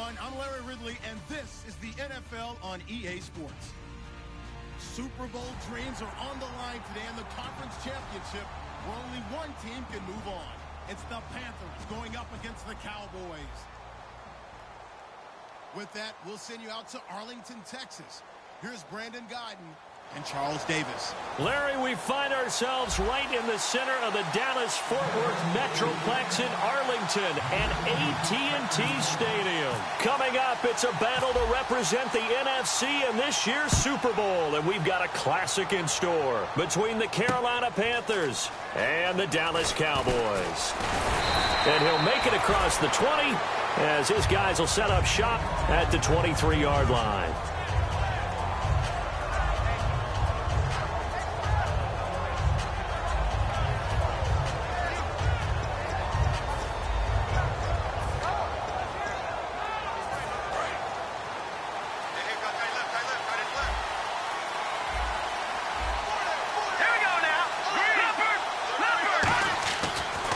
everyone. I'm Larry Ridley, and this is the NFL on EA Sports. Super Bowl dreams are on the line today in the conference championship, where only one team can move on. It's the Panthers going up against the Cowboys. With that, we'll send you out to Arlington, Texas. Here's Brandon Guyton and Charles Davis. Larry, we find ourselves right in the center of the Dallas-Fort Worth Metroplex in Arlington and AT&T Stadium. Coming up, it's a battle to represent the NFC in this year's Super Bowl, and we've got a classic in store between the Carolina Panthers and the Dallas Cowboys. And he'll make it across the 20 as his guys will set up shop at the 23-yard line.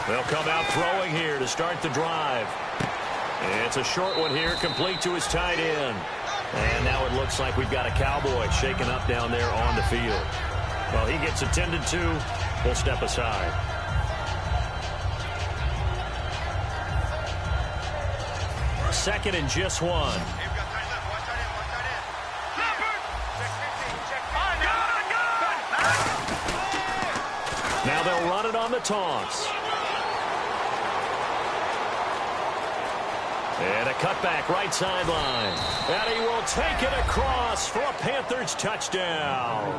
They'll come out throwing here to start the drive. It's a short one here, complete to his tight end. And now it looks like we've got a Cowboy shaken up down there on the field. Well, he gets attended to. We'll step aside. Second and just one. Now they'll run it on the toss. And a cutback right sideline. And he will take it across for a Panthers touchdown.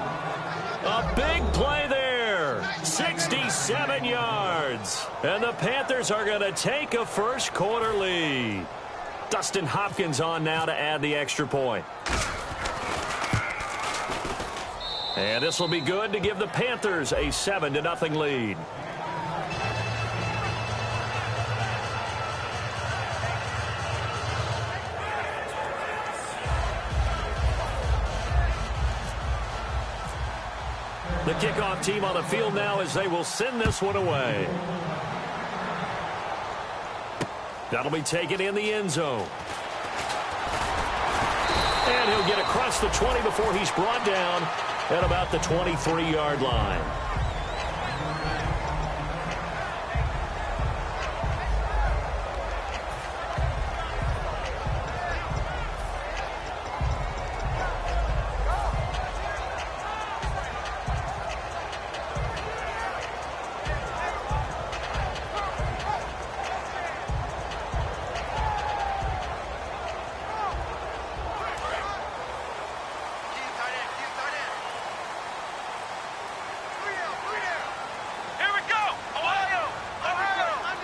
A big play there. 67 yards. And the Panthers are going to take a first quarter lead. Dustin Hopkins on now to add the extra point. And this will be good to give the Panthers a 7-0 lead. The kickoff team on the field now as they will send this one away. That'll be taken in the end zone. And he'll get across the 20 before he's brought down at about the 23-yard line.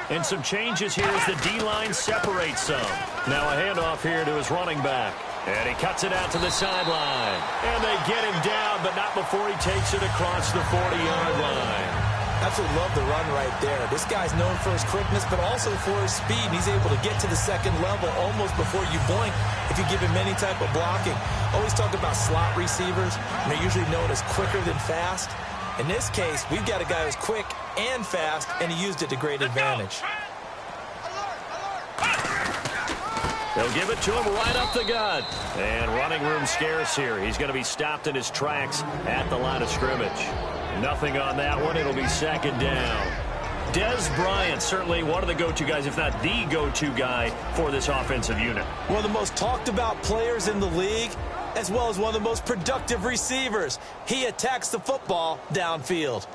And some changes here as the D-line separates some. Now a handoff here to his running back. And he cuts it out to the sideline. And they get him down, but not before he takes it across the 40-yard line. Absolutely love the run right there. This guy's known for his quickness, but also for his speed. And he's able to get to the second level almost before you blink if you give him any type of blocking. Always talk about slot receivers, and they're usually known as quicker than fast. In this case, we've got a guy who's quick and fast, and he used it to great advantage. They'll give it to him right up the gut. And running room scarce here. He's going to be stopped in his tracks at the line of scrimmage. Nothing on that one. It'll be second down. Dez Bryant, certainly one of the go-to guys, if not the go-to guy for this offensive unit. One of the most talked about players in the league, as well as one of the most productive receivers. He attacks the football downfield.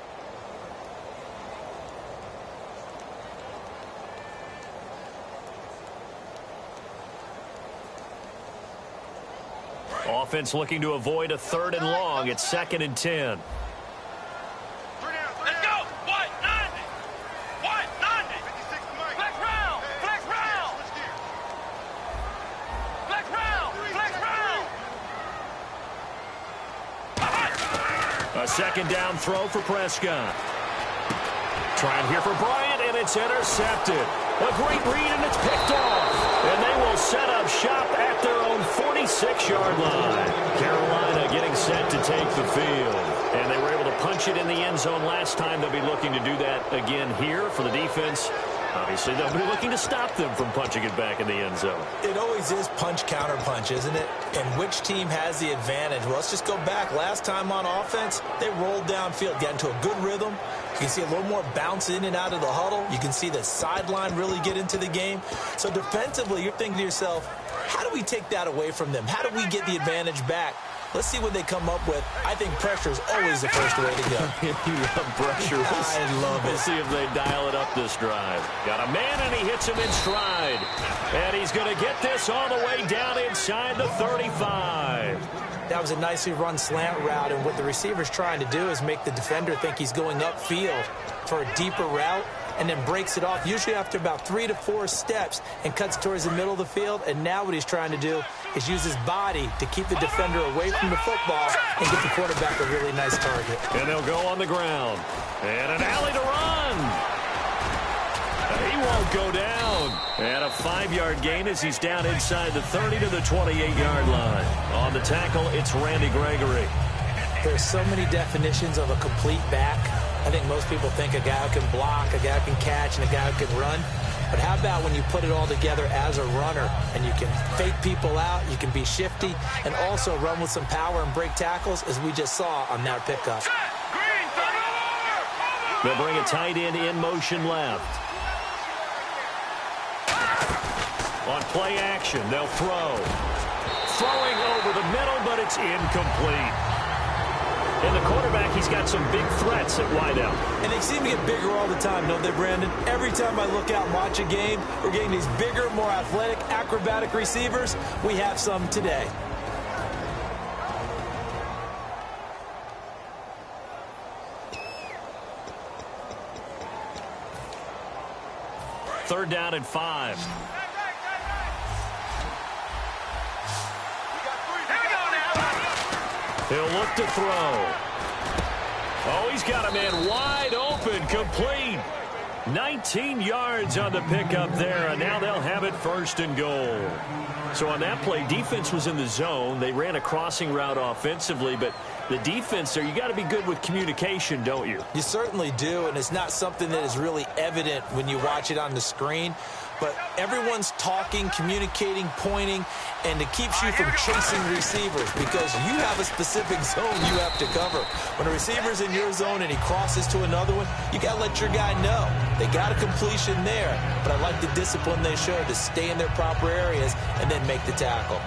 Offense looking to avoid a 3rd and long. It's 2nd and 10. Let's go! What? 90! What? 90! Flex round! Flex round! Flex round! Flex round! A second down throw for Prescott. Trying here for Bryant, and it's intercepted. A great read, and it's picked off. And they will set up shop at their own 46-yard line. Carolina getting set to take the field. And they were able to punch it in the end zone last time. They'll be looking to do that again here for the defense. Obviously, they'll be looking to stop them from punching it back in the end zone. It always is punch-counter-punch, isn't it? And which team has the advantage? Well, let's just go back. Last time on offense, they rolled downfield, got into a good rhythm. You can see a little more bounce in and out of the huddle. You can see the sideline really get into the game. So defensively, you're thinking to yourself, how do we take that away from them? How do we get the advantage back? Let's see what they come up with. I think pressure is always the first way to go. You love pressure. I love it. We'll see if they dial it up this drive. Got a man, and he hits him in stride. And he's going to get this all the way down inside the 35. That was a nicely run slant route, and what the receiver's trying to do is make the defender think he's going upfield for a deeper route, and then breaks it off, usually after about 3 to 4 steps, and cuts towards the middle of the field. And now what he's trying to do is use his body to keep the defender away from the football and get the quarterback a really nice target. And they'll go on the ground. And an alley to run. He won't go down. And a 5-yard gain as he's down inside the 30 to the 28-yard line. On the tackle, it's Randy Gregory. There's so many definitions of a complete back. I think most people think a guy who can block, a guy who can catch, and a guy who can run. But how about when you put it all together as a runner and you can fake people out, you can be shifty, and also run with some power and break tackles, as we just saw on that pickup. They'll bring a tight end in motion left. On play action, they'll throw. Throwing over the middle, but it's incomplete. And the quarterback, he's got some big threats at wideout. And they seem to get bigger all the time, don't they, Brandon? Every time I look out and watch a game, we're getting these bigger, more athletic, acrobatic receivers. We have some today. Third down and 5. He'll look to throw. Oh, he's got a man wide open, complete. 19 yards on the pickup there, and now they'll have it 1st and goal. So on that play, defense was in the zone. They ran a crossing route offensively, but the defense there, you got to be good with communication, don't you? You certainly do, and it's not something that is really evident when you watch it on the screen. But everyone's talking, communicating, pointing, and it keeps you from chasing receivers because you have a specific zone you have to cover. When a receiver's in your zone and he crosses to another one, you got to let your guy know. They got a completion there, but I like the discipline they showed to stay in their proper areas and then make the tackle.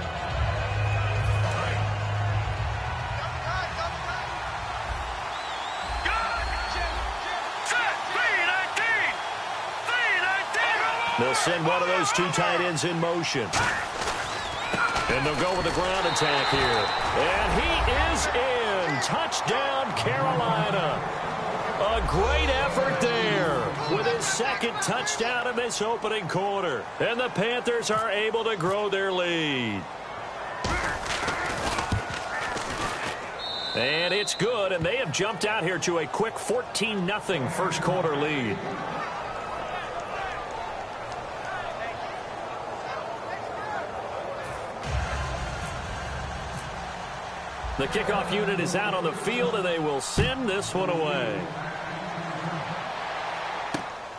They'll send one of those 2 tight ends in motion. And they'll go with the ground attack here. And he is in. Touchdown, Carolina. A great effort there with his 2nd touchdown in this opening quarter. And the Panthers are able to grow their lead. And it's good, and they have jumped out here to a quick 14-0 first quarter lead. The kickoff unit is out on the field, and they will send this one away.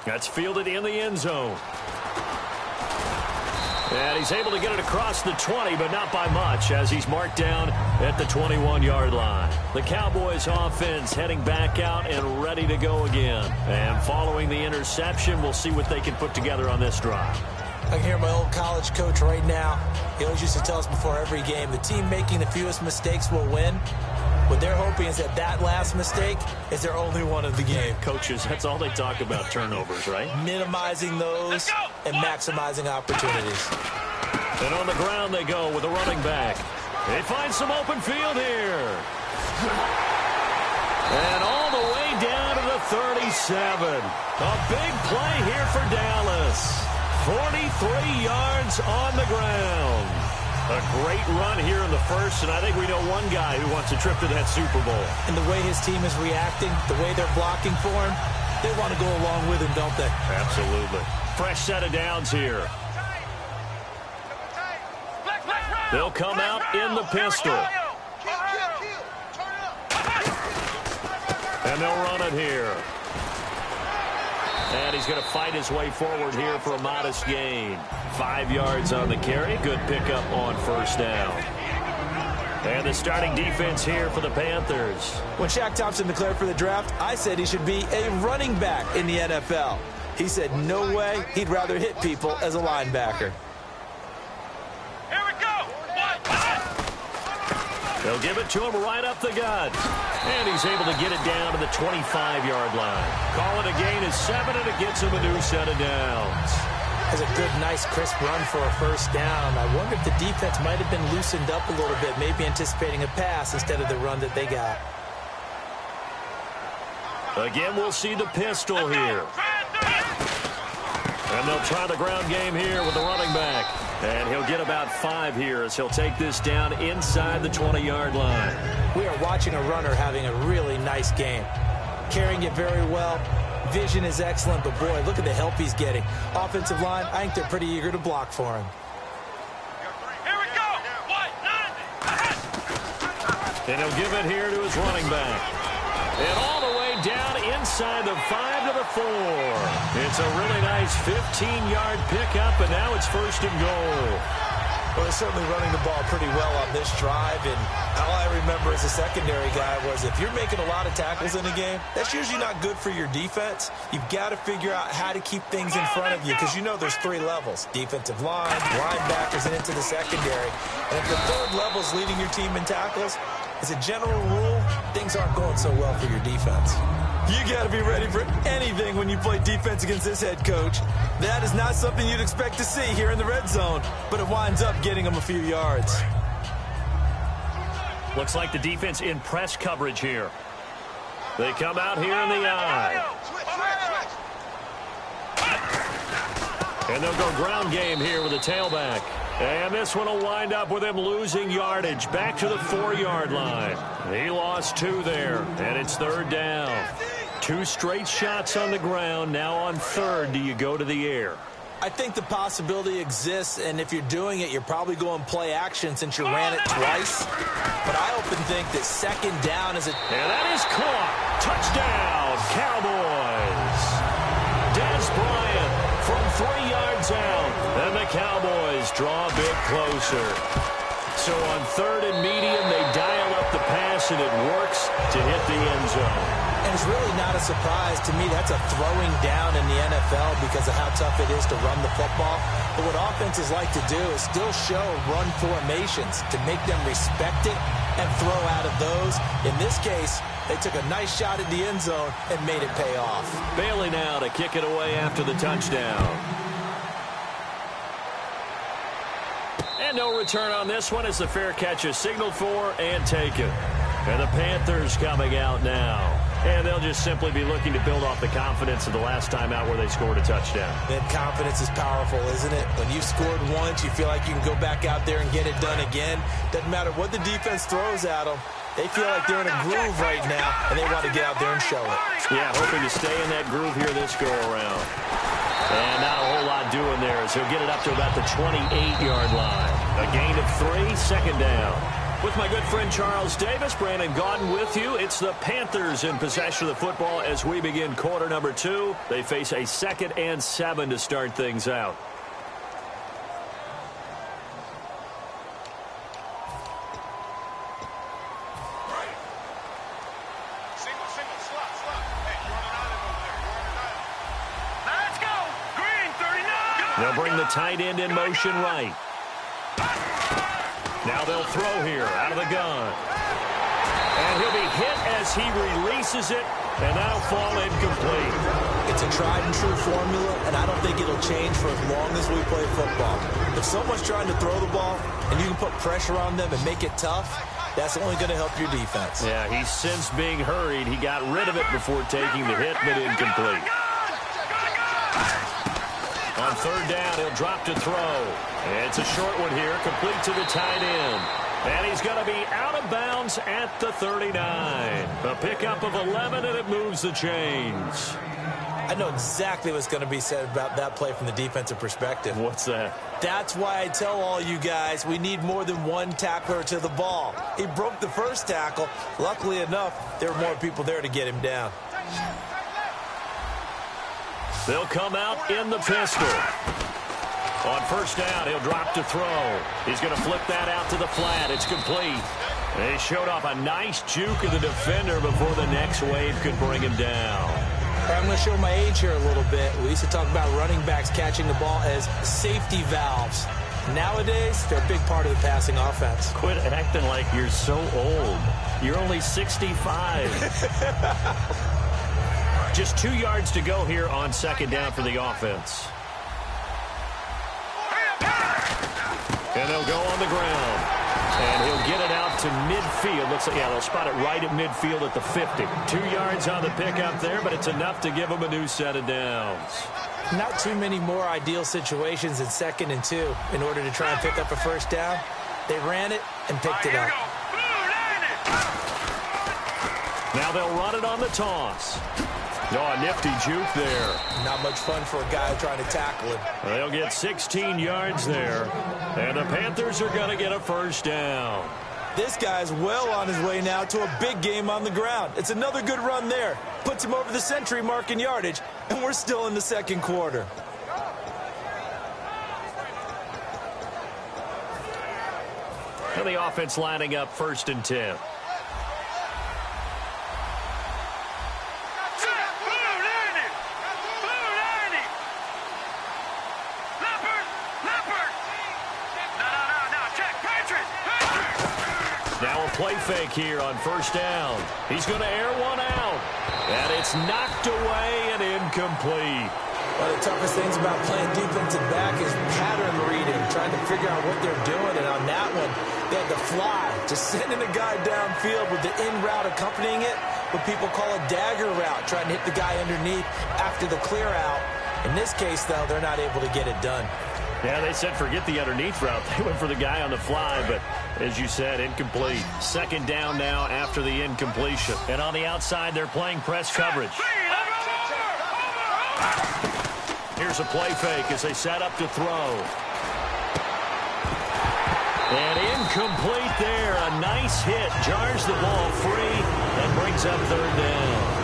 That's fielded in the end zone. And he's able to get it across the 20, but not by much, as he's marked down at the 21-yard line. The Cowboys offense heading back out and ready to go again. And following the interception, we'll see what they can put together on this drive. I can hear my old college coach right now. He always used to tell us before every game, the team making the fewest mistakes will win. What they're hoping is that that last mistake is their only one of the game. Coaches, that's all they talk about, turnovers, right? Minimizing those and maximizing opportunities. And on the ground they go with a running back. They find some open field here. And all the way down to the 37. A big play here for Dallas. 43 yards on the ground. A great run here in the first, and I think we know one guy who wants a trip to that Super Bowl. And the way his team is reacting, the way they're blocking for him, they want to go along with him, don't they? Absolutely. Fresh set of downs here. They'll come out in the pistol. And they'll run it here. And he's going to fight his way forward here for a modest gain. 5 yards on the carry. Good pickup on first down. And the starting defense here for the Panthers. When Shaq Thompson declared for the draft, I said he should be a running back in the NFL. He said no way, he'd rather hit people as a linebacker. Here we go. They'll give it to him right up the gut. And he's able to get it down to the 25-yard line. Call it a gain of 7, and it gets him a new set of downs. Has a good, nice, crisp run for a first down. I wonder if the defense might have been loosened up a little bit, maybe anticipating a pass instead of the run that they got. Again, we'll see the pistol here. And they'll try the ground game here with the running back. And he'll get about 5 here as he'll take this down inside the 20-yard line. We are watching a runner having a really nice game. Carrying it very well. Vision is excellent, but boy, look at the help he's getting. Offensive line, I think they're pretty eager to block for him. Here we go. And he'll give it here to his running back. And all the way down inside the 5 to the 4. It's a really nice 15-yard pickup, and now it's first and goal. Well, they're certainly running the ball pretty well on this drive, and all I remember as a secondary guy was if you're making a lot of tackles in a game, that's usually not good for your defense. You've got to figure out how to keep things in front of you because you know there's 3 levels, defensive line, linebackers, and into the secondary. And if the 3rd level is leading your team in tackles, as a general rule, things aren't going so well for your defense. You got to be ready for anything when you play defense against this head coach. That is not something you'd expect to see here in the red zone, but it winds up getting them a few yards. Looks like the defense in press coverage here. They come out here in the eye. And they'll go ground game here with a tailback. And this one will wind up with him losing yardage back to the 4-yard line. He lost 2 there, and it's 3rd down. 2 straight shots on the ground. Now on 3rd, do you go to the air? I think the possibility exists, and if you're doing it, you're probably going play action since you ran it twice. But I often think that 2nd down is a... And that is caught. Touchdown, Cowboys. Dez Bryant from 3 yards out. And the Cowboys draw a bit closer. So on 3rd and medium, they dial up the pass, and it works to hit the end zone. And it's really not a surprise to me. That's a throwing down in the NFL because of how tough it is to run the football. But what offenses like to do is still show run formations to make them respect it and throw out of those. In this case, they took a nice shot at the end zone and made it pay off. Bailey now to kick it away after the touchdown. And no return on this one as the fair catch is signaled for and taken. And the Panthers coming out now. And they'll just simply be looking to build off the confidence of the last time out where they scored a touchdown. That confidence is powerful, isn't it? When you scored once, you feel like you can go back out there and get it done again. Doesn't matter what the defense throws at them. They feel like they're in a groove right now, and they want to get out there and show it. Yeah, hoping to stay in that groove here this go-around. And not a whole lot doing there as he'll get it up to about the 28-yard line. A gain of 3, 2nd down. With my good friend Charles Davis, Brandon Gaudin with you. It's the Panthers in possession of the football as we begin quarter number 2. They face a 2nd and 7 to start things out. Single, slot. Hey, you're on an island over there. You're on an island. Let's go. Green, 39. They'll bring the tight end in motion right. Now they'll throw here out of the gun. And he'll be hit as he releases it, and that'll fall incomplete. It's a tried-and-true formula, and I don't think it'll change for as long as we play football. If someone's trying to throw the ball, and you can put pressure on them and make it tough, that's only going to help your defense. Yeah, he's since being hurried. He got rid of it before taking the hit, but incomplete. On 3rd down, he'll drop to throw. It's a short one here, complete to the tight end. And he's going to be out of bounds at the 39. A pickup of 11, and it moves the chains. I know exactly what's going to be said about that play from the defensive perspective. What's that? That's why I tell all you guys we need more than one tackler to the ball. He broke the first tackle. Luckily enough, there were more people there to get him down. They'll come out in the pistol. On first down, he'll drop to throw. He's going to flip that out to the flat. It's complete. They showed off a nice juke of the defender before the next wave could bring him down. I'm going to show my age here a little bit. We used to talk about running backs catching the ball as safety valves. Nowadays, they're a big part of the passing offense. Quit acting like you're so old. You're only 65. Just 2 yards to go here on second down for the offense. And they'll go on the ground. And he'll get it out to midfield. Looks like, yeah, they'll spot it right at midfield at the 50. 2 yards on the pickup there, but it's enough to give them a new set of downs. Not too many more ideal situations in 2nd and 2 in order to try and pick up a first down. They ran it and picked it up. Now they'll run it on the toss. Oh, a nifty juke there. Not much fun for a guy trying to tackle him. They'll get 16 yards there. And the Panthers are going to get a first down. This guy's well on his way now to a big game on the ground. It's another good run there. Puts him over the century mark in yardage, and we're still in the second quarter. And the offense lining up 1st and 10. Now a play fake here on first down. He's going to air one out. And it's knocked away and incomplete. One of the toughest things about playing defensive back is pattern reading, trying to figure out what they're doing. And on that one, they had to fly, just sending a guy downfield with the in route accompanying it, what people call a dagger route, trying to hit the guy underneath after the clear out. In this case, though, they're not able to get it done. Yeah, they said forget the underneath route. They went for the guy on the fly, but as you said, incomplete. Second down now after the incompletion. And on the outside, they're playing press coverage. Here's a play fake as they set up to throw. And incomplete there. A nice hit. Jars the ball free and brings up third down.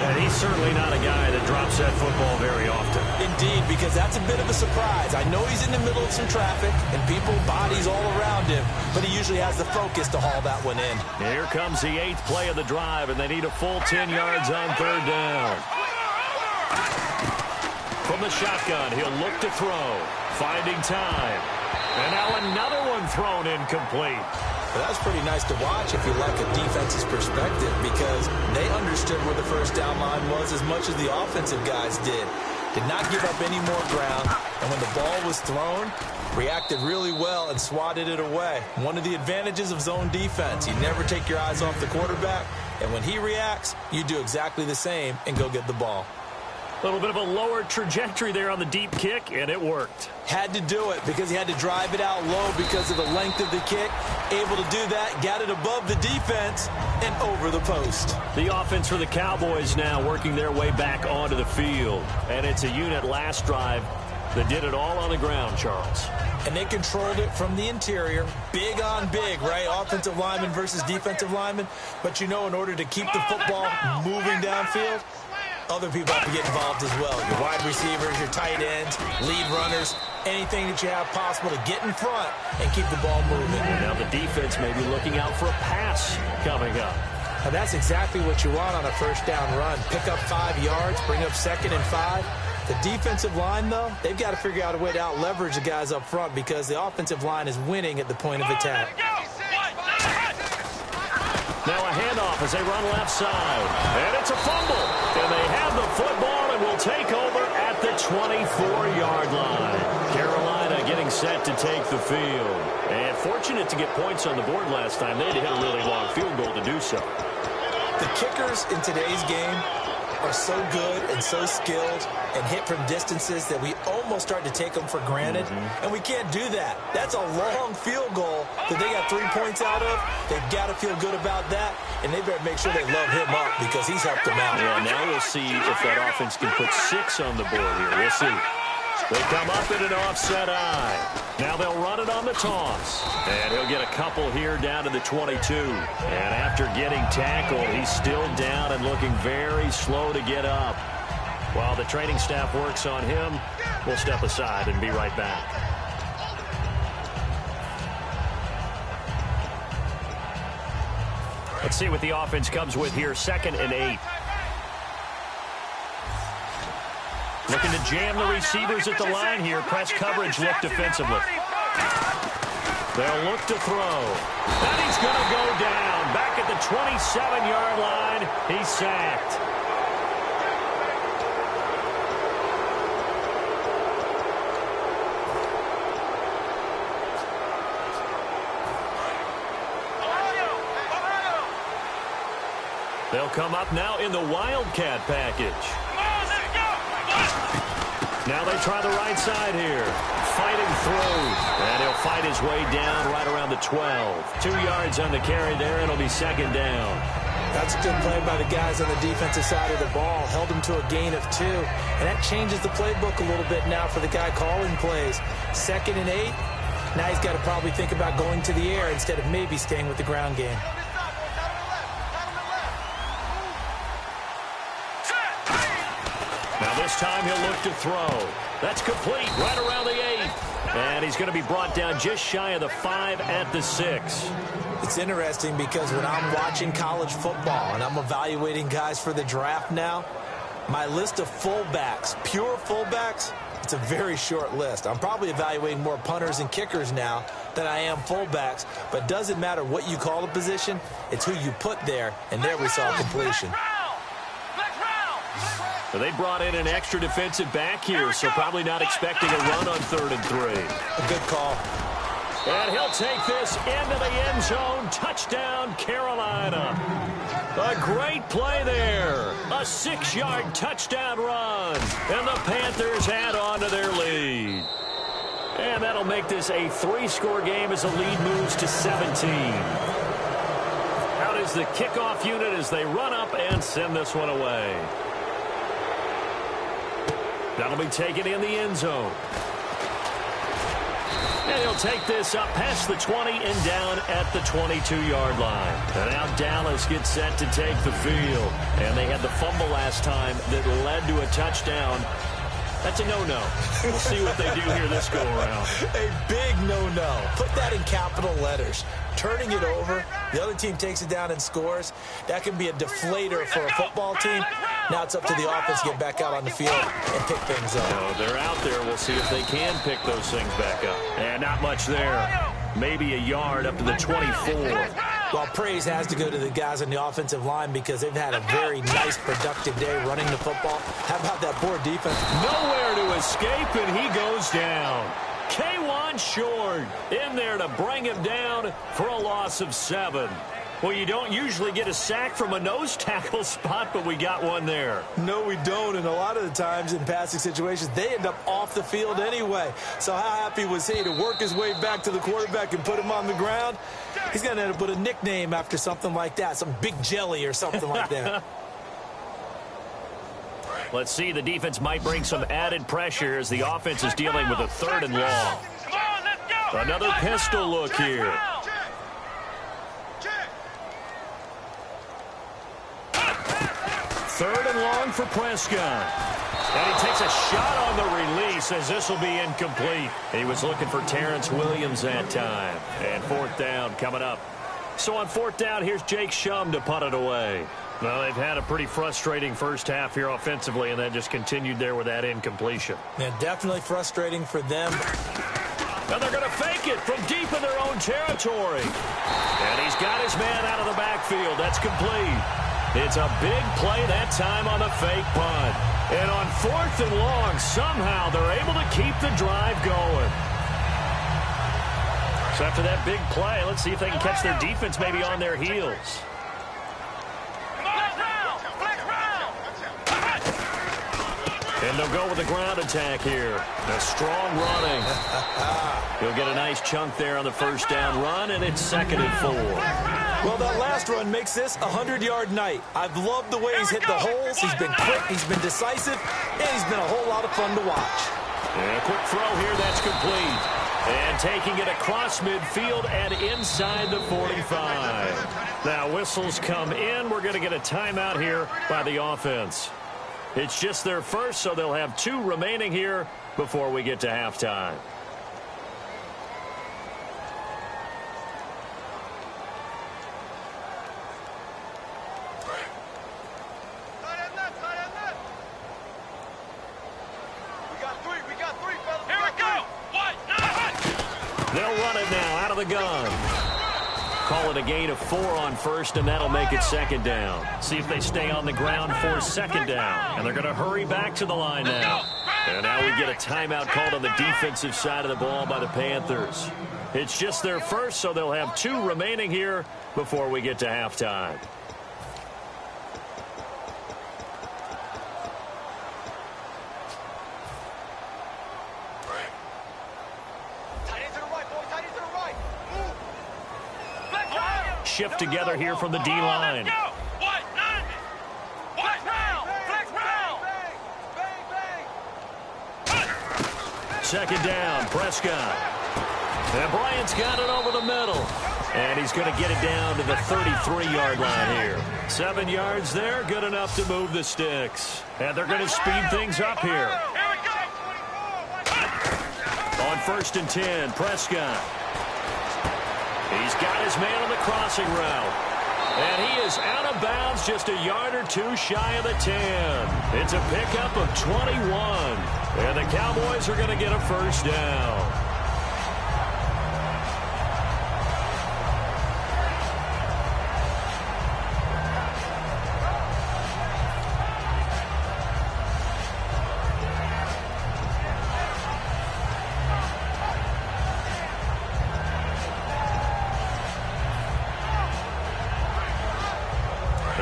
And he's certainly not a guy that drops that football very often. Indeed, because that's a bit of a surprise. I know he's in the middle of some traffic and people, bodies all around him, but he usually has the focus to haul that one in. Here comes the 8th play of the drive, and they need a full 10 yards on third down. From the shotgun, he'll look to throw, finding time. And now another one thrown incomplete. Well, that's pretty nice to watch if you like a defense's perspective, because they understood where the first down line was as much as the offensive guys did. Did not give up any more ground, and when the ball was thrown, reacted really well and swatted it away. One of the advantages of zone defense, you never take your eyes off the quarterback, and when he reacts, you do exactly the same and go get the ball. A little bit of a lower trajectory there on the deep kick, and it worked. Had to do it because he had to drive it out low because of the length of the kick. Able to do that, got it above the defense and over the post. The offense for the Cowboys now working their way back onto the field. And it's a unit last drive that did it all on the ground, Charles. And they controlled it from the interior. Big on big, right? Offensive lineman versus defensive lineman. But you know, in order to keep the football moving downfield, other people have to get involved as well. Your wide receivers, your tight ends, lead runners, anything that you have possible to get in front and keep the ball moving. Now the defense may be looking out for a pass coming up. And that's exactly what you want on a first down run. Pick up 5 yards, bring up 2nd and 5. The defensive line, though, they've got to figure out a way to out-leverage the guys up front because the offensive line is winning at the point of attack. Now a handoff as they run left side. And it's a fumble. And they have the football and will take over at the 24-yard line. Carolina getting set to take the field. And fortunate to get points on the board last time. They had to hit a really long field goal to do so. The kickers in today's game are so good and so skilled and hit from distances that we almost start to take them for granted. And we can't do that. That's a long field goal that they got 3 points out of. They've got to feel good about that, and they better make sure they love him up because he's helped them out. Yeah, now we'll see if that offense can put 6 on the board here. We'll see. They come up in an offset eye. Now they'll run it on the toss. And he'll get a couple here down to the 22. And after getting tackled, he's still down and looking very slow to get up. While the training staff works on him, we'll step aside and be right back. Let's see what the offense comes with here. 2nd and 8. Looking to jam the receivers at the line here. Press coverage look defensively. They'll look to throw. And he's going to go down. Back at the 27-yard line. He's sacked. They'll come up now in the Wildcat package. Now they try the right side here. Fighting through. And he'll fight his way down right around the 12. 2 yards on the carry there. It'll be 2nd down. That's a good play by the guys on the defensive side of the ball. Held him to a gain of 2. And that changes the playbook a little bit now for the guy calling plays. 2nd and 8. Now he's got to probably think about going to the air instead of maybe staying with the ground game. This time he'll look to throw. That's complete right around the 8. And he's going to be brought down just shy of the 5 at the 6. It's interesting because when I'm watching college football and I'm evaluating guys for the draft now, my list of fullbacks, pure fullbacks, it's a very short list. I'm probably evaluating more punters and kickers now than I am fullbacks. But it doesn't matter what you call a position, it's who you put there. And there we saw completion. They brought in an extra defensive back here, so probably not expecting a run on 3rd and 3. A good call. And he'll take this into the end zone. Touchdown, Carolina. A great play there. A 6-yard touchdown run. And the Panthers add on to their lead. And that'll make this a 3-score game as the lead moves to 17. Out is the kickoff unit as they run up and send this one away. That'll be taken in the end zone. And he'll take this up past the 20 and down at the 22-yard line. And now Dallas gets set to take the field. And they had the fumble last time that led to a touchdown. That's a no-no. We'll see what they do here this go-around. A big no-no. Put that in capital letters. Turning it over, the other team takes it down and scores. That can be a deflator for a football team. Now it's up to the offense to get back out on the field and pick things up. No, they're out there. We'll see if they can pick those things back up. And not much there. Maybe a yard up to the 24. Well, praise has to go to the guys on the offensive line because they've had a very nice, productive day running the football. How about that poor defense? Nowhere to escape, and he goes down. K1 Short in there to bring him down for a loss of 7. Well, you don't usually get a sack from a nose tackle spot, but we got one there. No, we don't, and a lot of the times in passing situations, they end up off the field anyway. So how happy was he to work his way back to the quarterback and put him on the ground? He's going to end up with a nickname after something like that, some Big Jelly or something like that. Let's see, the defense might bring some added pressure as the offense is dealing with a 3rd and long. Another pistol look here. Third and long for Prescott. And he takes a shot on the release as this will be incomplete. He was looking for Terrence Williams that time. And 4th down coming up. So on 4th down, here's Jake Shum to punt it away. Well, they've had a pretty frustrating first half here offensively, and then just continued there with that incompletion. Yeah, definitely frustrating for them. And they're going to fake it from deep in their own territory. And he's got his man out of the backfield. That's complete. It's a big play that time on the fake punt. And on 4th and long, somehow they're able to keep the drive going. So after that big play, let's see if they can catch their defense maybe on their heels. And they'll go with the ground attack here. A strong running. He'll get a nice chunk there on the first down run, and it's 2nd and 4. Well, that last run makes this a 100-yard night. I've loved the way he's hit the holes. He's been quick, he's been decisive, and he's been a whole lot of fun to watch. And a quick throw here, that's complete. And taking it across midfield and inside the 45. Now whistles come in. We're going to get a timeout here by the offense. It's just their first, so they'll have 2 remaining here before we get to halftime. They'll run it now out of the gun. Call it a gain of 4 on first, and that'll make it second down. See if they stay on the ground for second down. And they're going to hurry back to the line now. And now we get a timeout called on the defensive side of the ball by the Panthers. It's just their first, so they'll have 2 remaining here before we get to halftime. Shift together here from the D-line. Second down, Prescott. And Bryant's got it over the middle. And he's going to get it down to the 33-yard line here. 7 yards there, good enough to move the sticks. And they're going to speed things up here. On 1st and 10, Prescott. He's got his man on the crossing route. And he is out of bounds just a yard or 2 shy of the 10. It's a pickup of 21. And the Cowboys are going to get a first down.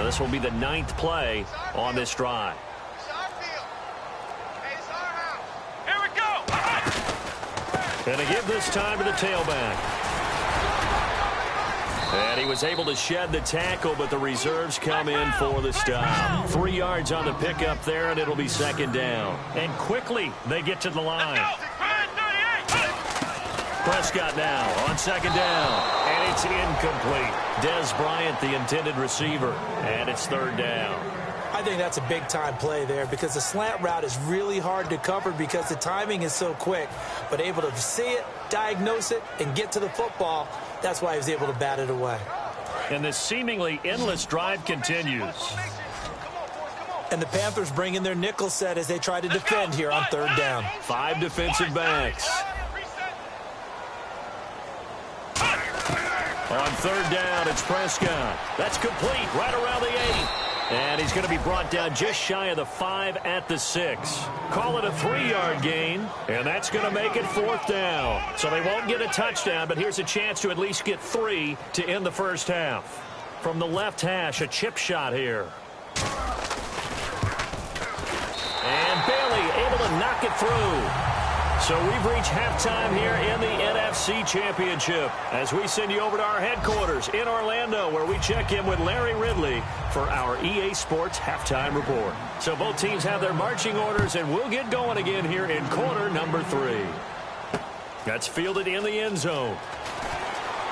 This will be the 9th play on this drive. Here we go. And to give this time to the tailback. And he was able to shed the tackle, but the reserves come in for the stop. 3 yards on the pickup there, and it'll be second down. And quickly, they get to the line. Prescott now on second down. And it's incomplete. Des Bryant, the intended receiver. And it's third down. I think that's a big-time play there because the slant route is really hard to cover because the timing is so quick. But able to see it, diagnose it, and get to the football, that's why he was able to bat it away. And this seemingly endless drive continues. And the Panthers bring in their nickel set as they try to defend here on third down. 5 defensive backs. On third down, it's Prescott. That's complete right around the 8. And he's going to be brought down just shy of the 5 at the 6. Call it a 3-yard gain, and that's going to make it fourth down. So they won't get a touchdown, but here's a chance to at least get 3 to end the first half. From the left hash, a chip shot here. And Bailey able to knock it through. So we've reached halftime here in the NFC Championship as we send you over to our headquarters in Orlando where we check in with Larry Ridley for our EA Sports Halftime Report. So both teams have their marching orders, and we'll get going again here in quarter number 3. That's fielded in the end zone.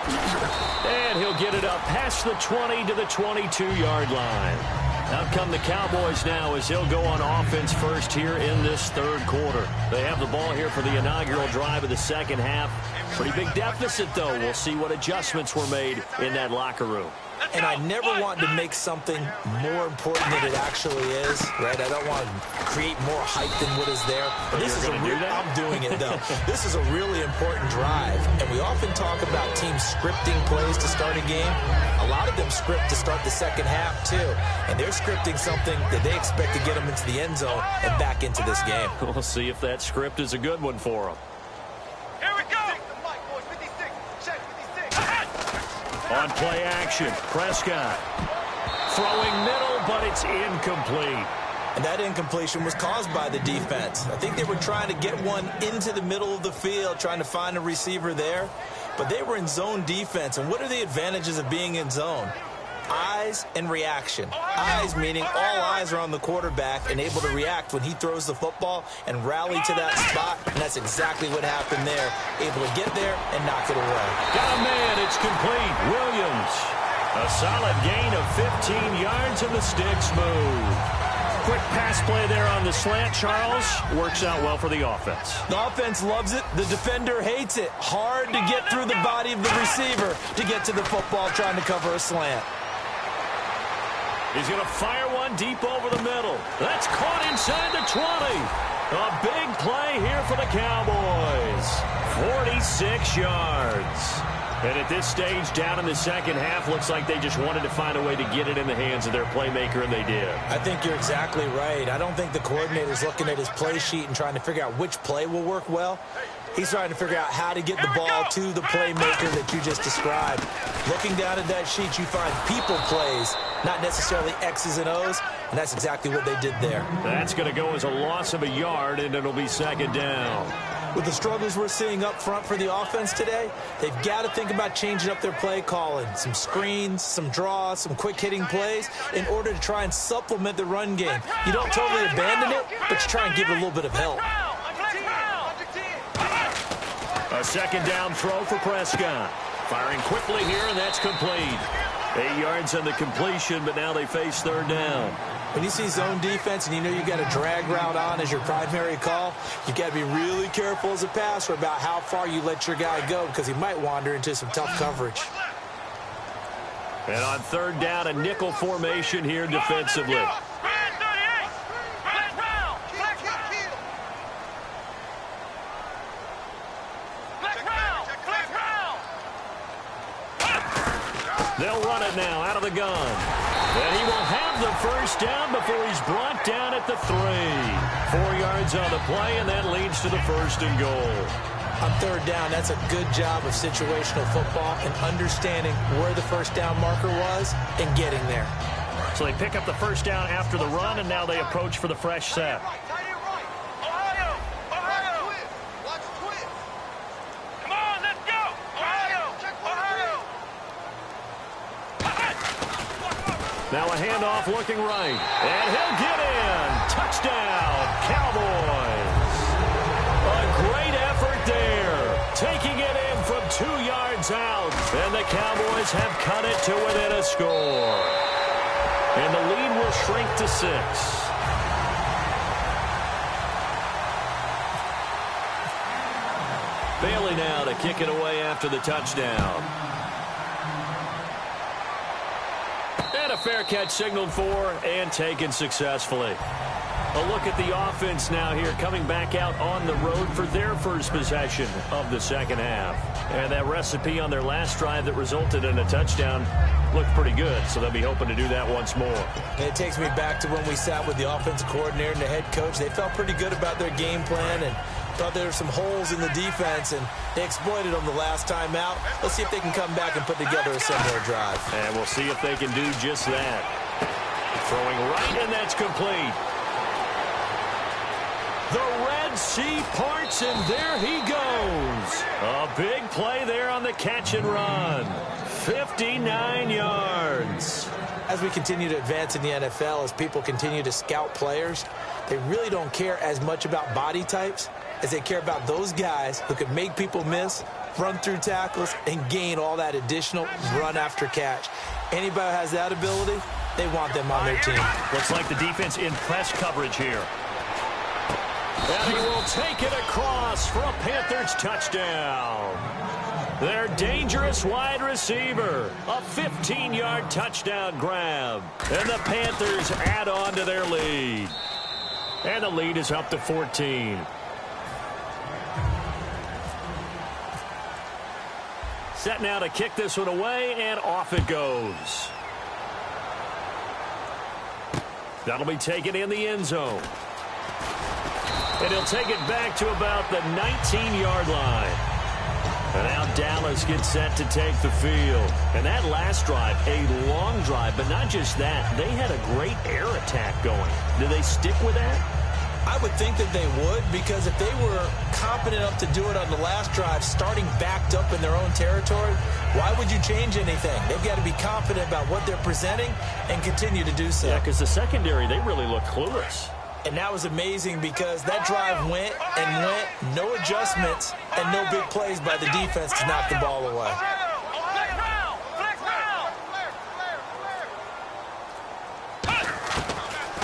And he'll get it up past the 20 to the 22-yard line. Out come the Cowboys now as they'll go on offense first here in this third quarter. They have the ball here for the inaugural drive of the second half. Pretty big deficit, though. We'll see what adjustments were made in that locker room. And I never want to make something more important than it actually is, right? I don't want to create more hype than what is there. But this is I'm doing it, though. This is a really important drive. And we often talk about teams scripting plays to start a game. A lot of them script to start the second half, too. And they're scripting something that they expect to get them into the end zone and back into this game. We'll see if that script is a good one for them. Here we go. On play action, Prescott. Throwing middle, but it's incomplete. And that incompletion was caused by the defense. I think they were trying to get one into the middle of the field, trying to find a receiver there. But they were in zone defense. And what are the advantages of being in zone? Eyes and reaction. Eyes meaning all eyes are on the quarterback and able to react when he throws the football and rally to that spot. And that's exactly what happened there. Able to get there and knock it away. Got a man. It's complete. Williams. A solid gain of 15 yards and the sticks move. quick pass play there on the slant, Charles. Works out well for the offense. The offense loves it. The defender hates it. Hard to get through the body of the receiver to get to the football trying to cover a slant. He's going to fire one deep over the middle. That's caught inside the 20. A big play here for the Cowboys. 46 yards. And at this stage, down in the second half, looks like they just wanted to find a way to get it in the hands of their playmaker, and they did. I think you're exactly right. I don't think the coordinator's looking at his play sheet and trying to figure out which play will work well. He's trying to figure out how to get the ball to the playmaker that you just described. Looking down at that sheet, you find people plays, not necessarily X's and O's, and that's exactly what they did there. That's going to go as a loss of a yard, and it'll be second down. With the struggles we're seeing up front for the offense today, they've got to think about changing up their play calling. Some screens, some draws, some quick-hitting plays in order to try and supplement the run game. You don't totally abandon it, but you try and give it a little bit of help. A second down throw for Prescott. Firing quickly here, and that's complete. 8 yards on the completion, but now they face third down. When you see zone defense and you know you've got a drag route on as your primary call, you've got to be really careful as a passer about how far you let your guy go because he might wander into some tough coverage. And on third down, a nickel formation here defensively. They'll run it now out of the gun. And he will have the first down before he's brought down at the 3. 4 yards on the play, and that leads to the first and goal. On third down, that's a good job of situational football and understanding where the first down marker was and getting there. So they pick up the first down after the run, and now they approach for the fresh set. Now a handoff looking right. And he'll get in. Touchdown, Cowboys. A great effort there. Taking it in from 2 yards out. And the Cowboys have cut it to within a score. And the lead will shrink to 6. Bailey now to kick it away after the touchdown. And a fair catch signaled for and taken successfully. A look at the offense now here, coming back out on the road for their first possession of the second half. And that recipe on their last drive that resulted in a touchdown looked pretty good, so they'll be hoping to do that once more. It takes me back to when we sat with the offensive coordinator and the head coach. They felt pretty good about their game plan and thought there were some holes in the defense, and they exploited them the last time out. Let's see if they can come back and put together a similar drive. And we'll see if they can do just that. Throwing right, and that's complete. The Red Sea parts, and there he goes. A big play there on the catch and run. 59 yards. As we continue to advance in the NFL, as people continue to scout players, they really don't care as much about body types as they care about those guys who can make people miss, run through tackles, and gain all that additional run after catch. Anybody who has that ability, they want them on their team. Looks like the defense in press coverage here. And he will take it across for a Panthers touchdown. Their dangerous wide receiver. A 15-yard touchdown grab. And the Panthers add on to their lead. And the lead is up to 14. Set now to kick this one away, and off it goes. That'll be taken in the end zone. And he'll take it back to about the 19-yard line. And now Dallas gets set to take the field. And that last drive, a long drive, but not just that. They had a great air attack going. Do they stick with that? I would think that they would, because if they were competent enough to do it on the last drive, starting backed up in their own territory, why would you change anything? They've got to be confident about what they're presenting and continue to do so. Yeah, because the secondary, they really look clueless. And that was amazing because that drive went and went, no adjustments, and no big plays by the defense to knock the ball away.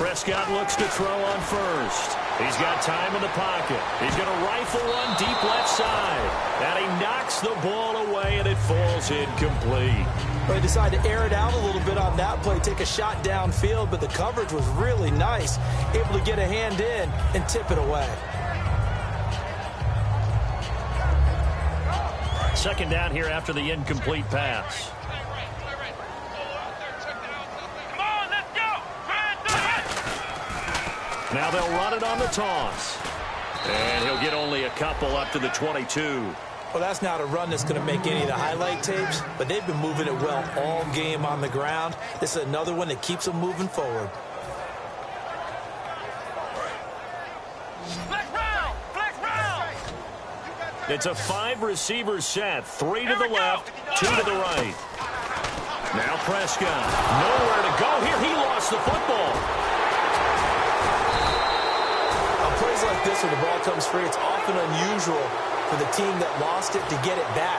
Prescott looks to throw on first. He's got time in the pocket. He's going to rifle one deep left side. And he knocks the ball away, and it falls incomplete. Well, he decided to air it out a little bit on that play, take a shot downfield, but the coverage was really nice. Able to get a hand in and tip it away. Second down here after the incomplete pass. Now they'll run it on the toss. And he'll get only a couple up to the 22. Well, that's not a run that's going to make any of the highlight tapes, but they've been moving it well all game on the ground. This is another one that keeps them moving forward. It's a 5-receiver set. 3 to the left, 2 to the right. Now Prescott. Nowhere to go here. He lost the football. Plays like this when the ball comes free, it's often unusual for the team that lost it to get it back,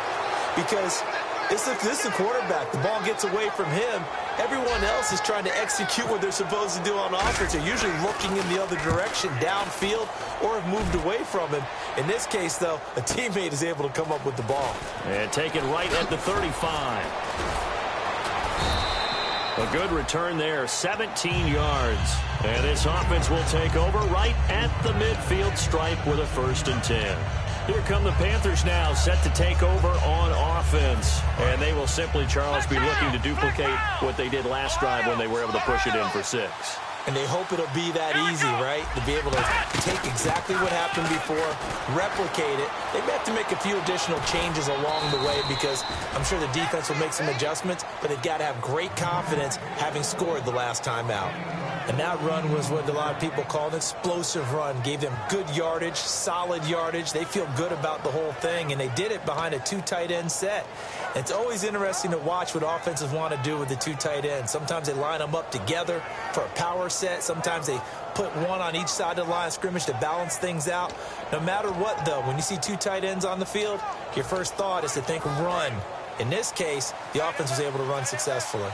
because this is the quarterback. The ball gets away from him. Everyone else is trying to execute what they're supposed to do on offense. They're usually looking in the other direction, downfield, or have moved away from him. In this case, though, a teammate is able to come up with the ball. And take it right at the 35. A good return there, 17 yards. And this offense will take over right at the midfield stripe with a 1st and 10. Here come the Panthers now, set to take over on offense. And they will simply, Charles, be looking to duplicate what they did last drive when they were able to push it in for 6. And they hope it'll be that easy, right? To be able to take exactly what happened before, replicate it. They may have to make a few additional changes along the way, because I'm sure the defense will make some adjustments, but they've got to have great confidence having scored the last time out. And that run was what a lot of people call an explosive run. Gave them good yardage, solid yardage. They feel good about the whole thing, and they did it behind a 2 tight end set. It's always interesting to watch what offenses want to do with the 2 tight ends. Sometimes they line them up together for a power set. Sometimes they put one on each side of the line of scrimmage to balance things out. No matter what, though, when you see 2 tight ends on the field, your first thought is to think run. In this case, the offense was able to run successfully.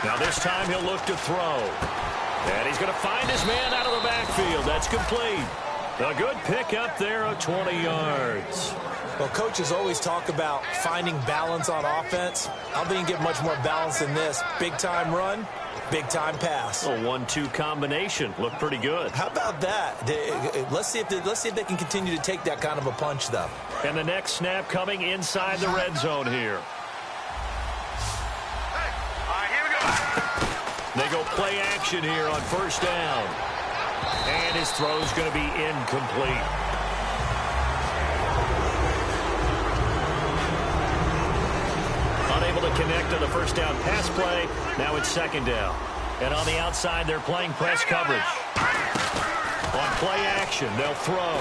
Now this time he'll look to throw. And he's going to find his man out of the backfield. That's complete. A good pickup there of 20 yards. Well, coaches always talk about finding balance on offense. I don't think you get much more balance than this. Big-time run, big-time pass. A 1-2 combination. Looked pretty good. How about that? Let's see if they can continue to take that kind of a punch, though. And the next snap coming inside the red zone here. They go play action here on 1st down. And his throw's going to be incomplete. Unable to connect on the 1st down pass play. Now it's 2nd down. And on the outside, they're playing press coverage. On play action, they'll throw.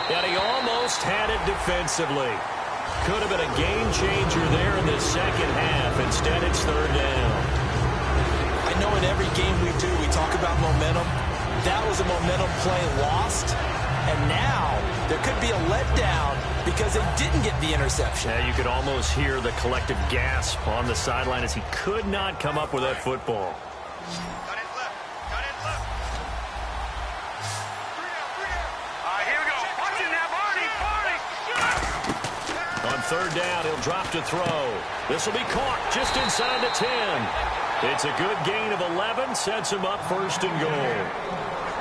And he almost had it defensively. Could have been a game changer there in the 2nd half. Instead, it's 3rd down. I know in every game we do, we talk about momentum. That was a momentum play lost. And now there could be a letdown because they didn't get the interception. Yeah, you could almost hear the collective gasp on the sideline as he could not come up with that football. Got it left. Got it left. Here we go. Watch it now, Barney. On 3rd down, he'll drop to throw. This will be caught just inside the 10. It's a good gain of 11, sets him up 1st and goal.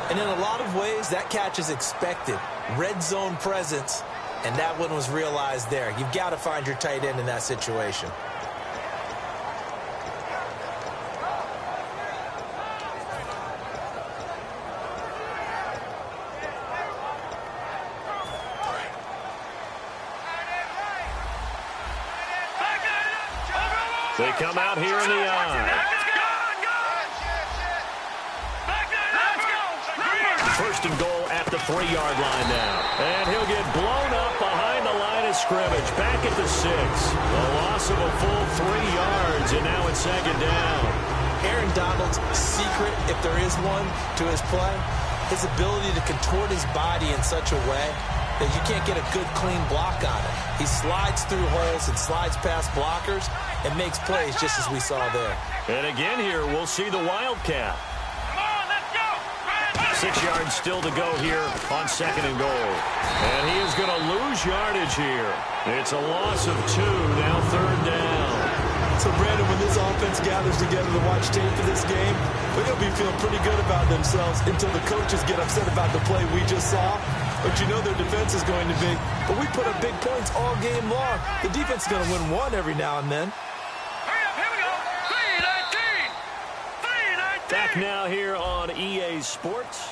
And in a lot of ways, that catch is expected. Red zone presence, and that one was realized there. You've got to find your tight end in that situation. They come out here in the eye. 1st and goal at the 3-yard line now. And he'll get blown up behind the line of scrimmage. Back at the 6. A loss of a full 3 yards, and now it's 2nd down. Aaron Donald's secret, if there is one, to his play, his ability to contort his body in such a way is you can't get a good, clean block on him. He slides through holes and slides past blockers and makes plays just as we saw there. And again here, we'll see the Wildcat. 6 yards still to go here on 2nd and goal. And he is going to lose yardage here. It's a loss of 2, now 3rd down. So, Brandon, when this offense gathers together to watch tape for this game, they're going to be feeling pretty good about themselves until the coaches get upset about the play we just saw. But you know their defense is going to be. But we put up big points all game long. The defense is going to win one every now and then. Back now here on EA Sports.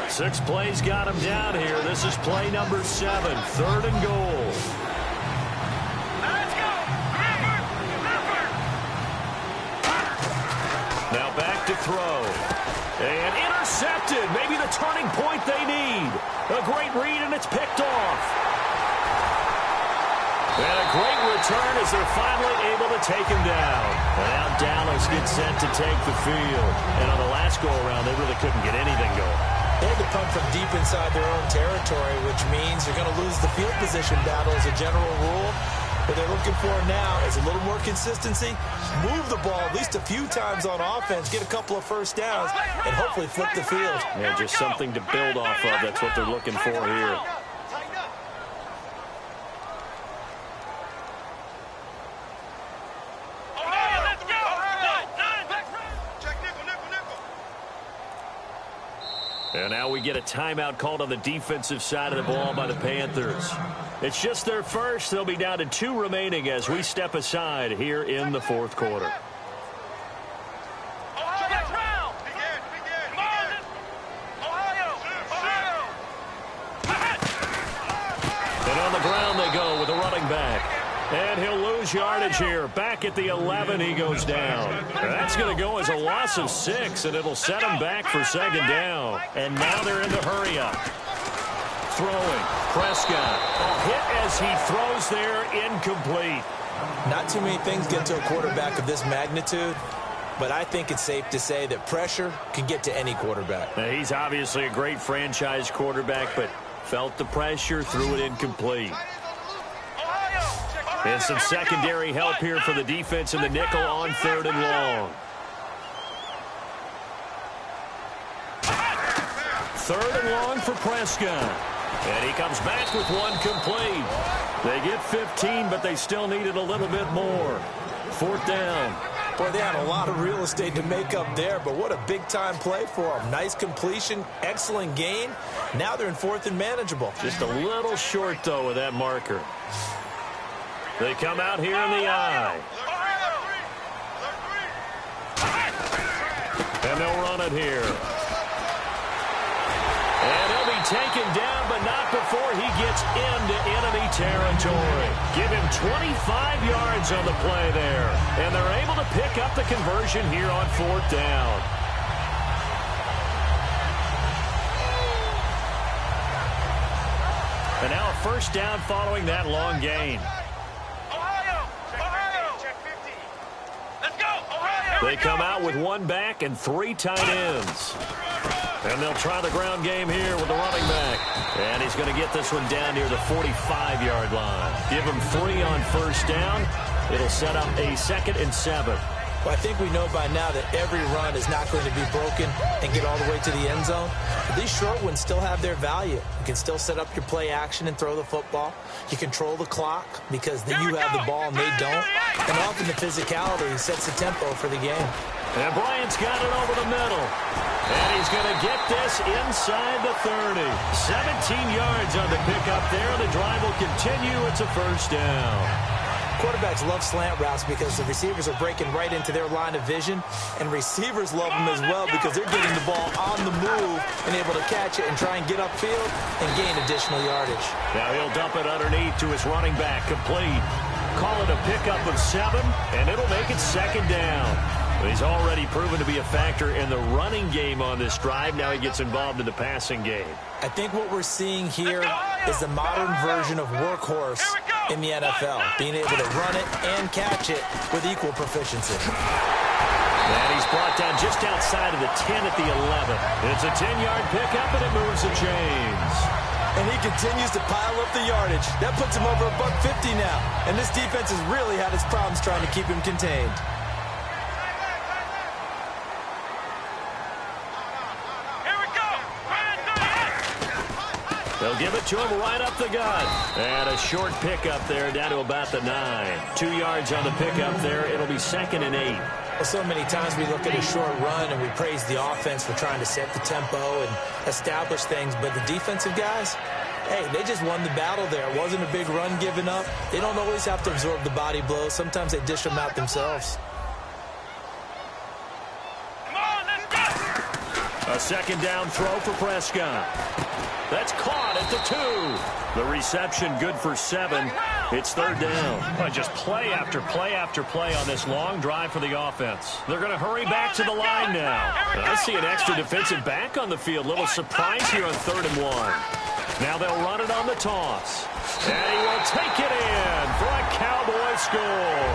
6 plays got him down here. This is play number 7, 3rd and goal. Let's go! Now back to throw. And intercepted. Maybe the turning point they need. A great read, and it's picked off. And a great return as they're finally able to take him down. And now Dallas gets set to take the field. And on the last go-around, they really couldn't get anything going. They had to punt from deep inside their own territory, which means you're going to lose the field position battle as a general rule. What they're looking for now is a little more consistency, move the ball at least a few times on offense, get a couple of first downs, and hopefully flip the field. Yeah, just something to build off of. That's what they're looking for here. And now we get a timeout called on the defensive side of the ball by the Panthers. It's just their first. They'll be down to 2 remaining as we step aside here in the 4th quarter. And on the ground they go with the running back. And he'll lose yardage here. Back at the 11, he goes down. That's going to go as a loss of 6, and it'll set him back for 2nd down. And now they're in the hurry-up. Throwing. Prescott. A hit as he throws there, incomplete. Not too many things get to a quarterback of this magnitude, but I think it's safe to say that pressure can get to any quarterback. Now, he's obviously a great franchise quarterback, but felt the pressure, threw it incomplete. And some secondary help here for the defense in the nickel on 3rd and long. 3rd and long for Prescott. And he comes back with 1 complete. They get 15, but they still needed a little bit more. 4th down. Boy, they had a lot of real estate to make up there, but what a big-time play for them. Nice completion, excellent gain. Now they're in 4th and manageable. Just a little short, though, with that marker. They come out here in the eye. And they'll run it here. And he'll be taken down, but not before he gets into enemy territory. Give him 25 yards on the play there. And they're able to pick up the conversion here on 4th down. And now a 1st down following that long gain. They come out with 1 back and 3 tight ends. And they'll try the ground game here with the running back. And he's going to get this one down near the 45-yard line. Give him 3 on 1st down. It'll set up a 2nd and 7. Well, I think we know by now that every run is not going to be broken and get all the way to the end zone. But these short ones still have their value. You can still set up your play action and throw the football. You control the clock because then you have the ball and they don't. And often the physicality sets the tempo for the game. And Bryant's got it over the middle. And he's going to get this inside the 30. 17 yards on the pickup there. The drive will continue. It's a 1st down. Quarterbacks love slant routes because the receivers are breaking right into their line of vision, and receivers love them as well because they're getting the ball on the move and able to catch it and try and get upfield and gain additional yardage. Now he'll dump it underneath to his running back, complete. Call it a pickup of 7, and it'll make it 2nd down. He's already proven to be a factor in the running game on this drive. Now he gets involved in the passing game. I think what we're seeing here is the modern version of workhorse in the NFL, being able to run it and catch it with equal proficiency. And he's brought down just outside of the 10 at the 11. It's a 10-yard pickup, and it moves the chains. And he continues to pile up the yardage. That puts him over $150 now. And this defense has really had its problems trying to keep him contained. They'll give it to him right up the gut. And a short pickup there down to about the 9. 2 yards on the pickup there. It'll be 2nd and 8. Well, so many times we look at a short run and we praise the offense for trying to set the tempo and establish things. But the defensive guys, hey, they just won the battle there. It wasn't a big run given up. They don't always have to absorb the body blows. Sometimes they dish them out themselves. A 2nd down throw for Prescott. That's caught at the 2. The reception good for 7. It's 3rd down. Well, just play after play after play on this long drive for the offense. They're going to hurry back to the line now. I see an extra defensive back on the field. Little surprise here on 3rd and 1. Now they'll run it on the toss. And he will take it in for a Cowboy score.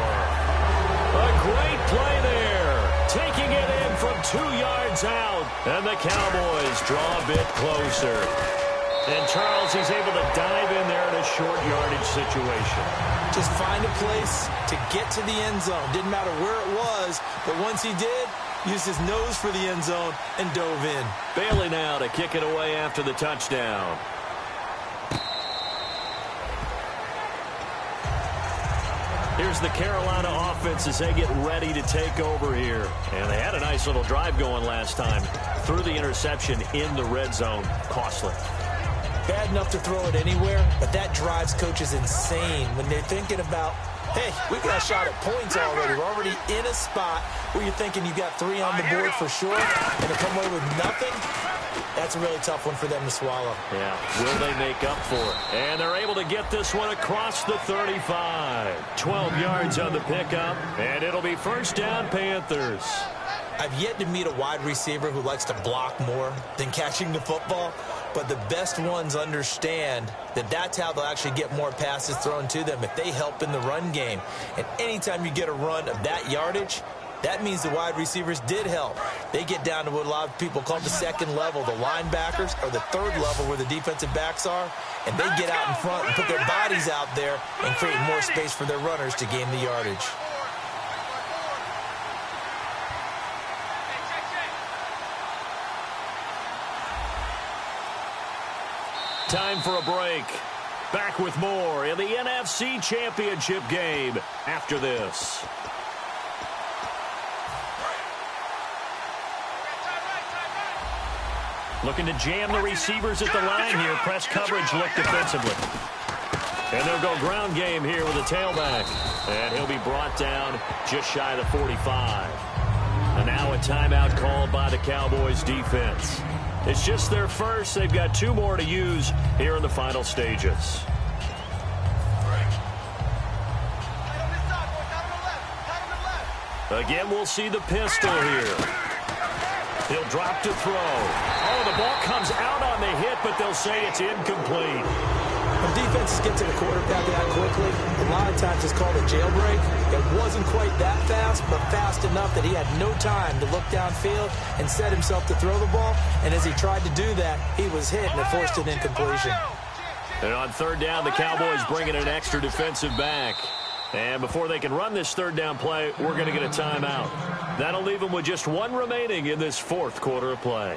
A great play there. Taking it in from 2 yards out. And the Cowboys draw a bit closer. And Charles, he's able to dive in there in a short yardage situation. Just find a place to get to the end zone. Didn't matter where it was, but once he did, used his nose for the end zone and dove in. Bailey now to kick it away after the touchdown. Here's the Carolina offense as they get ready to take over here. And they had a nice little drive going last time. Threw the interception in the red zone. Costly. Bad enough to throw it anywhere, but that drives coaches insane when they're thinking about, hey, we got a shot at points already. We're already in a spot where you're thinking you got 3 on the board for sure, and to come away with nothing, that's a really tough one for them to swallow. Yeah, will they make up for it? And they're able to get this one across the 35. 12 yards on the pickup, and it'll be 1st down Panthers. I've yet to meet a wide receiver who likes to block more than catching the football, but the best ones understand that that's how they'll actually get more passes thrown to them if they help in the run game. And anytime you get a run of that yardage, that means the wide receivers did help. They get down to what a lot of people call the 2nd level, the linebackers, or the 3rd level where the defensive backs are, and they get out in front and put their bodies out there and create more space for their runners to gain the yardage. Time for a break. Back with more in the NFC Championship game after this. Looking to jam the receivers at the line here. Press coverage look defensively. And they'll go ground game here with a tailback. And he'll be brought down just shy of the 45. And now a timeout called by the Cowboys defense. It's just their first. They've got 2 more to use here in the final stages. Again, we'll see the pistol here. He'll drop to throw. Oh, the ball comes out on the hit, but they'll say it's incomplete. When defenses get to the quarterback that quickly, a lot of times it's called a jailbreak. It wasn't quite that fast, but fast enough that he had no time to look downfield and set himself to throw the ball. And as he tried to do that, he was hit and it forced an incompletion. And on 3rd down, the Cowboys bring in an extra defensive back. And before they can run this 3rd down play, we're going to get a timeout. That'll leave them with just 1 remaining in this 4th quarter of play.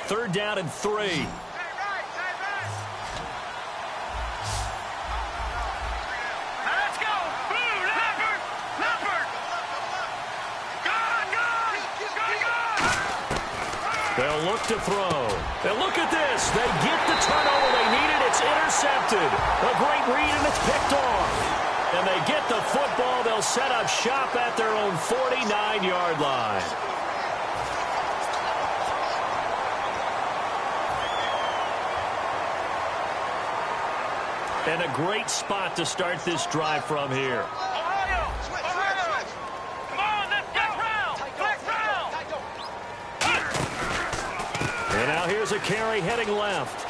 Third down and 3. Let's go! Blue, Leopard! Leopard! Go! They'll look to throw. And look at this. They get the turnover they needed. It's intercepted. A great read, and it's picked off. And they get the football. They'll set up shop at their own 49-yard line. And a great spot to start this drive from here. Ohio, And now here's a carry heading left.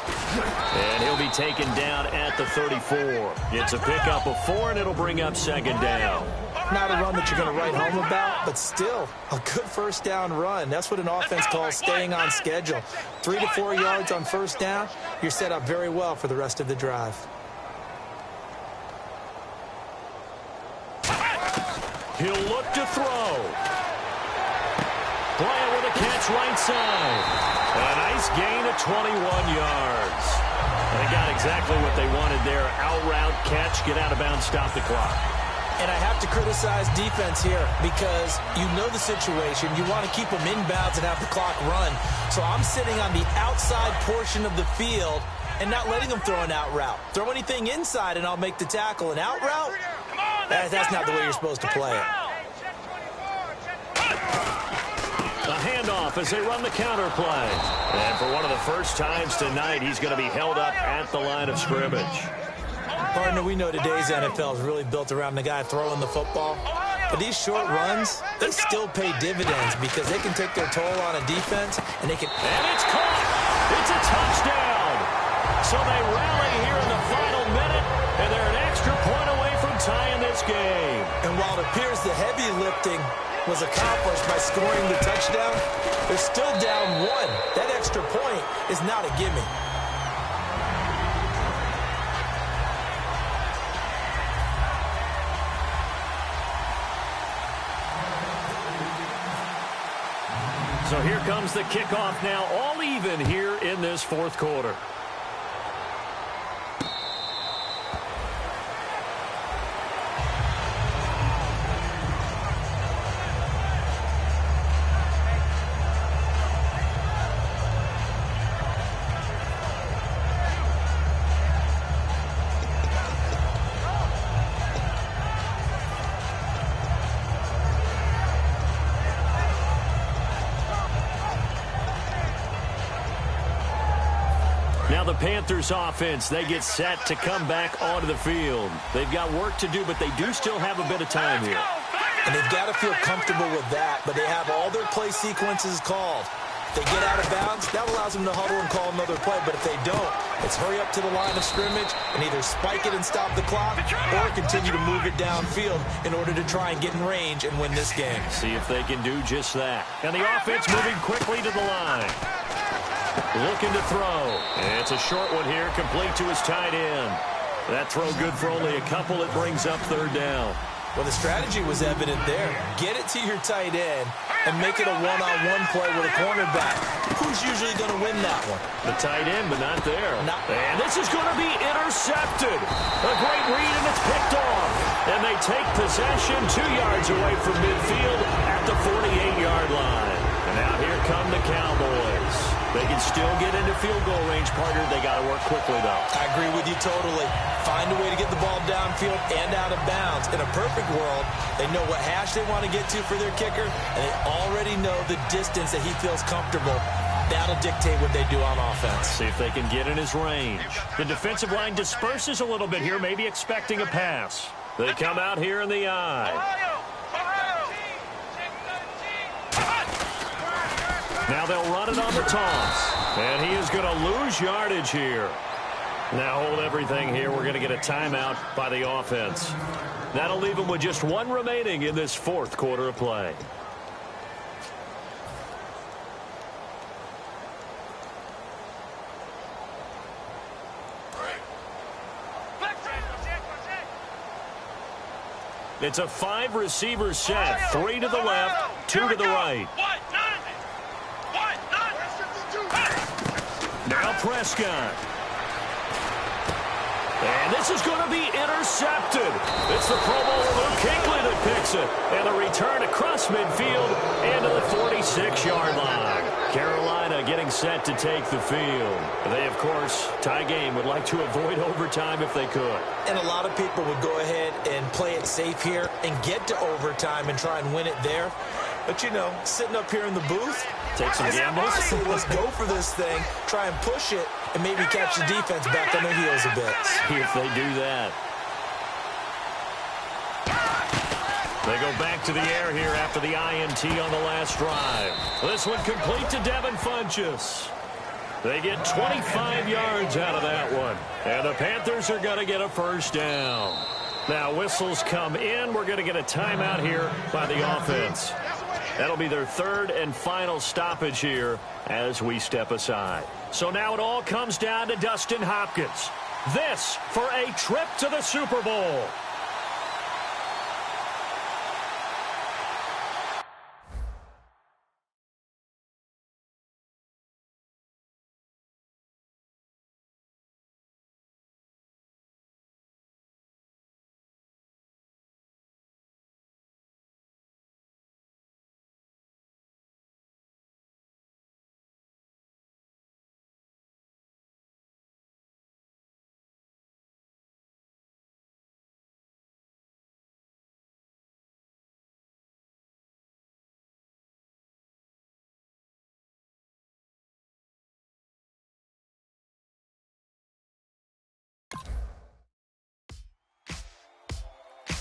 And he'll be taken down at the 34. It's a pickup of 4, and it'll bring up second down. Not a run that you're going to write home about, but still a good first down run. That's what an offense calls staying on schedule. 3 to 4 yards on first down, you're set up very well for the rest of the drive. He'll look to throw. Bryant with a catch right side. A nice gain of 21 yards. They got exactly what they wanted there. Out route, catch, get out of bounds, stop the clock. And I have to criticize defense here because you know the situation. You want to keep them inbounds and have the clock run. So I'm sitting on the outside portion of the field and not letting them throw an out route. Throw anything inside and I'll make the tackle. An out route? That's not the way you're supposed to play it. A handoff as they run the counter play. And for one of the first times tonight, he's going to be held up at the line of scrimmage. Partner, we know today's NFL is really built around the guy throwing the football. But these short runs, they still pay dividends because they can take their toll on a defense and they can... And it's caught! It's a touchdown! So they rally here in the final minute, and they're an extra point away from tying this game. And while it appears the heavy lifting was accomplished by scoring the touchdown, they're still down 1. That extra point is not a gimme. So here comes the kickoff now, all even here in this fourth quarter. Now the Panthers offense, they get set to come back onto the field. They've got work to do, but they do still have a bit of time here. And they've got to feel comfortable with that, but they have all their play sequences called. If they get out of bounds, that allows them to huddle and call another play, but if they don't, it's hurry up to the line of scrimmage and either spike it and stop the clock or continue to move it downfield in order to try and get in range and win this game. See if they can do just that. And the offense moving quickly to the line. Looking to throw. And it's a short one here, complete to his tight end. That throw good for only a couple. It brings up third down. Well, the strategy was evident there. Get it to your tight end and make it a one-on-one play with a cornerback. Who's usually going to win that one? The tight end, but not there. And this is going to be intercepted. A great read, and it's picked off. And they take possession 2 yards away from midfield at the 48-yard line. And now here come the Cowboys. They can still get into field goal range, partner. They got to work quickly, though. I agree with you totally. Find a way to get the ball downfield and out of bounds. In a perfect world, they know what hash they want to get to for their kicker, and they already know the distance that he feels comfortable. That'll dictate what they do on offense. See if they can get in his range. The defensive line disperses a little bit here, maybe expecting a pass. They come out here in the eye. Now they'll run it on the toss. And he is going to lose yardage here. Now hold everything here. We're going to get a timeout by the offense. That'll leave them with just 1 remaining in this fourth quarter of play. It's a 5-receiver set. 3 to the left, 2 to the right. Now Prescott. And this is going to be intercepted. It's the Pro Bowler Luke Kuechly that picks it. And the return across midfield into the 46-yard line. Carolina getting set to take the field. They, of course, tie game, would like to avoid overtime if they could. And a lot of people would go ahead and play it safe here and get to overtime and try and win it there. But, you know, sitting up here in the booth, take some gambles. Let's go for this thing, try and push it, and maybe catch the defense back on their heels a bit. See if they do that. They go back to the air here after the INT on the last drive. This one complete to Devin Funchess. They get 25 yards out of that one. And the Panthers are going to get a first down. Now, whistles come in. We're going to get a timeout here by the offense. That'll be their third and final stoppage here as we step aside. So now it all comes down to Dustin Hopkins. This for a trip to the Super Bowl.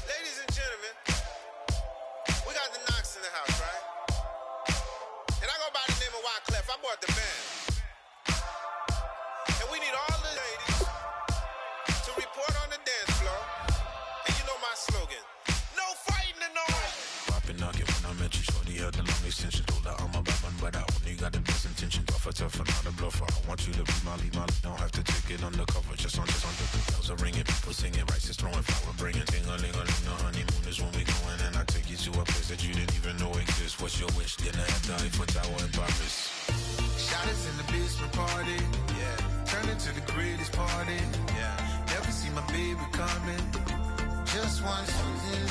Ladies and gentlemen, we got the Knox in the house, right? And I go by the name of Wyclef. I bought the band. And we need all the ladies to report on the dance floor. And you know my slogan, no fighting in the hall. Poppin' knock it when I met you, shorty had the long extension. Told her I'm a bad man, but I only got the best intention. Tougher, not a bluffer. I want you to be Molly. Don't have to take it undercover. Just on the bells are ringing, people singing, rice is throwing, flower bringing. Ting-a-ling-a-ling, the honeymoon is when we going. And I take you to a place that you didn't even know exists. What's your wish? Dinner at the Eiffel Tower in Paris. Shot us in the basement party, yeah. Turn into the greatest party, yeah. Never see my baby coming. Just want something